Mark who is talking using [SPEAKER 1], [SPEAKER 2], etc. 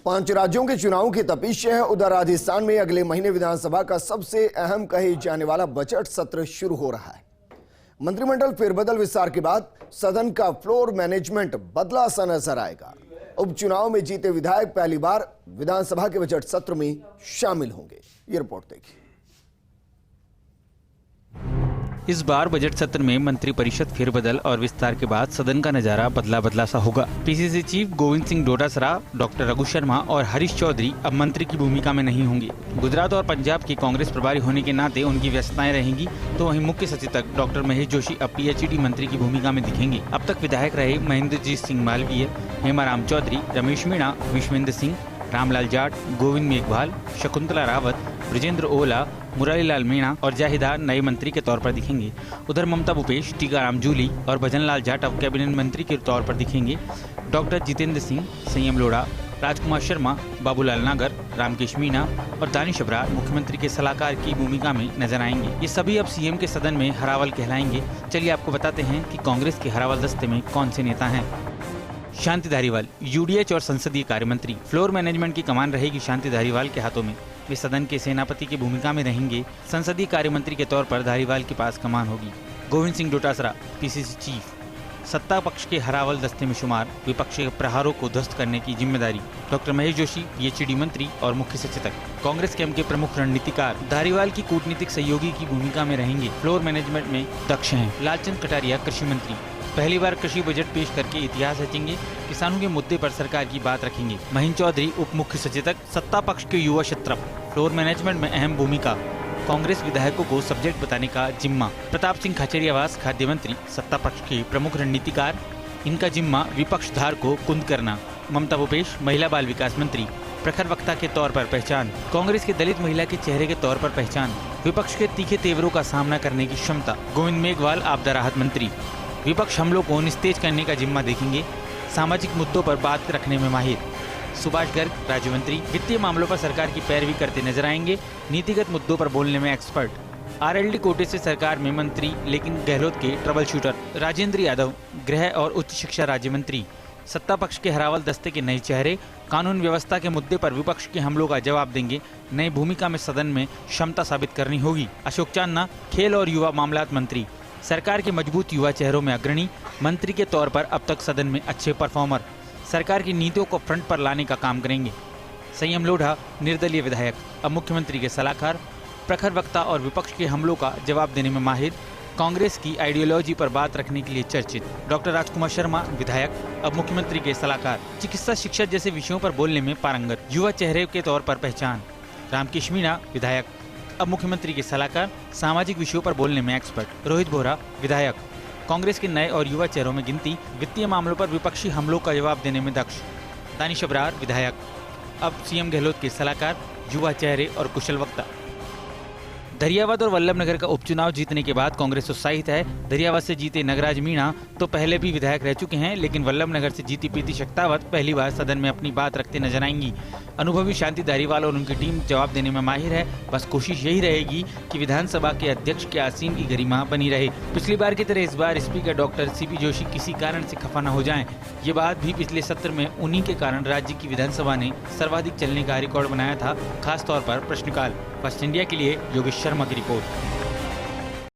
[SPEAKER 1] 5 राज्यों के चुनावों की तपिश है। उधर राजस्थान में अगले महीने विधानसभा का सबसे अहम कहे जाने वाला बजट सत्र शुरू हो रहा है। मंत्रिमंडल फेरबदल विस्तार के बाद सदन का फ्लोर मैनेजमेंट बदला सा नजर आएगा। उपचुनाव में जीते विधायक पहली बार विधानसभा के बजट सत्र में शामिल होंगे। ये रिपोर्ट देखिए।
[SPEAKER 2] इस बार बजट सत्र में मंत्रिपरिषद फेरबदल और विस्तार के बाद सदन का नजारा बदला सा होगा। PCC chief Govind Singh Dotasra, doctor Raghu Sharma और हरीश चौधरी अब मंत्री की भूमिका में नहीं होंगे। गुजरात और पंजाब की कांग्रेस प्रभारी होने के नाते उनकी व्यस्तताएं रहेंगी, तो वहीं मुख्य सचेतक डॉक्टर महेश जोशी अब पीएचईडी मंत्री की भूमिका में दिखेंगे। अब तक विधायक रहे महेंद्रजीत सिंह मालवीय, हेमाराम चौधरी, रमेश मीणा, विश्वेंद्र सिंह, रामलाल जाट, गोविंद मेघवाल, शकुंतला रावत, ब्रजेंद्र ओला, मुरारीलाल मीणा और जाहिदा नए मंत्री के तौर पर दिखेंगे। उधर ममता भूपेश, टीकाराम जूली और भजनलाल जाट अब कैबिनेट मंत्री के तौर पर दिखेंगे। डॉक्टर जितेंद्र सिंह, संयम लोढ़ा, राजकुमार शर्मा, बाबूलाल नागर, रामकेश मीणा और दानिश अबरार मुख्यमंत्री के सलाहकार की भूमिका में नजर आएंगे। ये सभी अब सीएम के सदन में हरावल कहलाएंगे। चलिए आपको बताते हैं कि कांग्रेस के हरावल दस्ते में कौन से नेता हैं। शांति धारीवाल यूडीएच और संसदीय कार्य मंत्री। फ्लोर मैनेजमेंट की कमान रहेगी शांति धारीवाल के हाथों में। वे सदन के सेनापति की भूमिका में रहेंगे। संसदीय कार्य मंत्री के तौर पर धारीवाल के पास कमान होगी। Govind Singh Dotasra, PCC chief. सत्ता पक्ष के हरावल दस्ते में शुमार, विपक्ष के प्रहारों को ध्वस्त करने की जिम्मेदारी। डॉक्टर महेश जोशी, पीएचईडी मंत्री और मुख्य सचेतक। कांग्रेस कैंप के प्रमुख रणनीतिकार धारीवाल की कूटनीतिक सहयोगी की भूमिका में रहेंगे। फ्लोर मैनेजमेंट में दक्ष हैं। लालचंद कटारिया, कृषि मंत्री। पहली बार कृषि बजट पेश करके इतिहास रचेंगे। किसानों के मुद्दे पर सरकार की बात रखेंगे। महेंद्र चौधरी, उप मुख्य सचेतक। सत्ता पक्ष के युवा क्षत्रप। फ्लोर मैनेजमेंट में अहम भूमिका। कांग्रेस विधायकों को सब्जेक्ट बताने का जिम्मा। प्रताप सिंह खाचरियावास, खाद्य मंत्री। सत्ता पक्ष के प्रमुख रणनीतिकार। इनका जिम्मा विपक्ष धार को कुंद करना। ममता भूपेश, महिला बाल विकास मंत्री। प्रखर वक्ता के तौर पर पहचान। कांग्रेस के दलित महिला के चेहरे के तौर पर पहचान। विपक्ष के तीखे तेवरों का सामना करने की क्षमता। गोविंद मेघवाल, आपदा राहत मंत्री। विपक्ष हमलों को निस्तेज करने का जिम्मा देखेंगे। सामाजिक मुद्दों पर बात रखने में माहिर। सुभाष गर्ग, राज्य मंत्री। वित्तीय मामलों पर सरकार की पैरवी करते नजर आएंगे। नीतिगत मुद्दों पर बोलने में एक्सपर्ट। आरएलडी कोटे से सरकार में मंत्री, लेकिन गहलोत के ट्रबल शूटर। राजेंद्र यादव, गृह और उच्च शिक्षा राज्य मंत्री। सत्ता पक्ष के हरावल दस्ते के नए चेहरे। कानून व्यवस्था के मुद्दे पर विपक्ष के हमलों का जवाब देंगे। नई भूमिका में सदन में क्षमता साबित करनी होगी। अशोक चांदना, खेल और युवा मामलात मंत्री। सरकार के मजबूत युवा चेहरों में अग्रणी। मंत्री के तौर पर अब तक सदन में अच्छे परफॉर्मर। सरकार की नीतियों को फ्रंट पर लाने का काम करेंगे। संयम लोढ़ा, निर्दलीय विधायक, अब मुख्यमंत्री के सलाहकार। प्रखर वक्ता और विपक्ष के हमलों का जवाब देने में माहिर। कांग्रेस की आइडियोलॉजी पर बात रखने के लिए चर्चित। डॉक्टर राजकुमार शर्मा, विधायक, अब मुख्यमंत्री के सलाहकार। चिकित्सा शिक्षा जैसे विषयों पर बोलने में पारंगत। युवा चेहरे के तौर पर पहचान। रामकेश मीणा, विधायक, अब मुख्यमंत्री के सलाहकार। सामाजिक विषयों पर बोलने में एक्सपर्ट। रोहित बोहरा, विधायक, कांग्रेस के नए और युवा चेहरों में गिनती। वित्तीय मामलों पर विपक्षी हमलों का जवाब देने में दक्ष। दानिश अबरार, विधायक, अब सीएम गहलोत के सलाहकार। युवा चेहरे और कुशल वक्ता। दरियावाद और वल्लभनगर का उपचुनाव जीतने के बाद कांग्रेस उत्साहित है। दरियावाद से जीते नगराज मीणा तो पहले भी विधायक रह चुके हैं, लेकिन वल्लभनगर से जीती प्रीति शक्तावत पहली बार सदन में अपनी बात रखते नजर आएंगी। अनुभवी शांति धारीवाल और उनकी टीम जवाब देने में माहिर है। बस कोशिश यही रहेगी कि विधानसभा के अध्यक्ष के आसीन की गरिमा बनी रहे। पिछली बार की तरह इस बार स्पीकर डॉक्टर सीपी जोशी किसी कारण से खफा न हो जाएं। ये बात भी पिछले सत्र में उन्हीं के कारण राज्य की विधानसभा ने सर्वाधिक चलने का रिकॉर्ड बनाया था, खास तौर पर प्रश्नकाल। फर्स्ट इंडिया के लिए योगेश शर्मा की रिपोर्ट।